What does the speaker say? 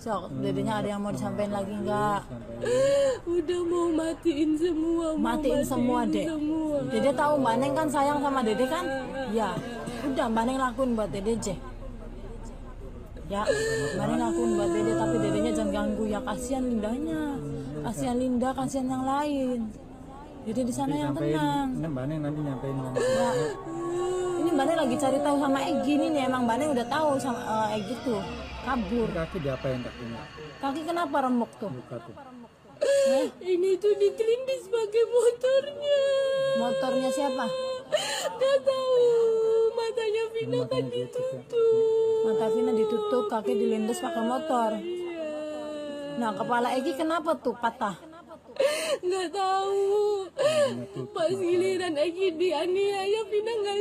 Sok, dedenya ada yang mau disampaikan lagi nggak? Udah mau matiin semua, Matiin semua, Dek. Dede tahu Mbak Neng kan sayang sama Dede kan? Ya, udah Mbak Neng lakuin buat Dede aja. Ya, Mbak Neng lakuin buat Dede, tapi Dedenya jangan ganggu ya, kasihan Lindanya. Kasihan Linda, kasihan yang lain. Jadi di sana yang tenang. Ini Mbak Neng nanti nyampein ngomong. Ya. Ini Mbak Neng lagi cari tahu sama Egi nih, emang Mbak Neng udah tahu sama Egi tuh kabur. Kaki diapain kakinya? Kaki kenapa remuk tuh? Luka tuh. Ini tuh diterindis pakai motornya. Motornya siapa? Gak tahu. Matanya Vina kan ditutup. Mata Vina ditutup, kaki dilindas pakai motor. Nah, kepala Egi kenapa tuh patah? Gak tahu. Pas giliran Egi dianiaya, Vina nggak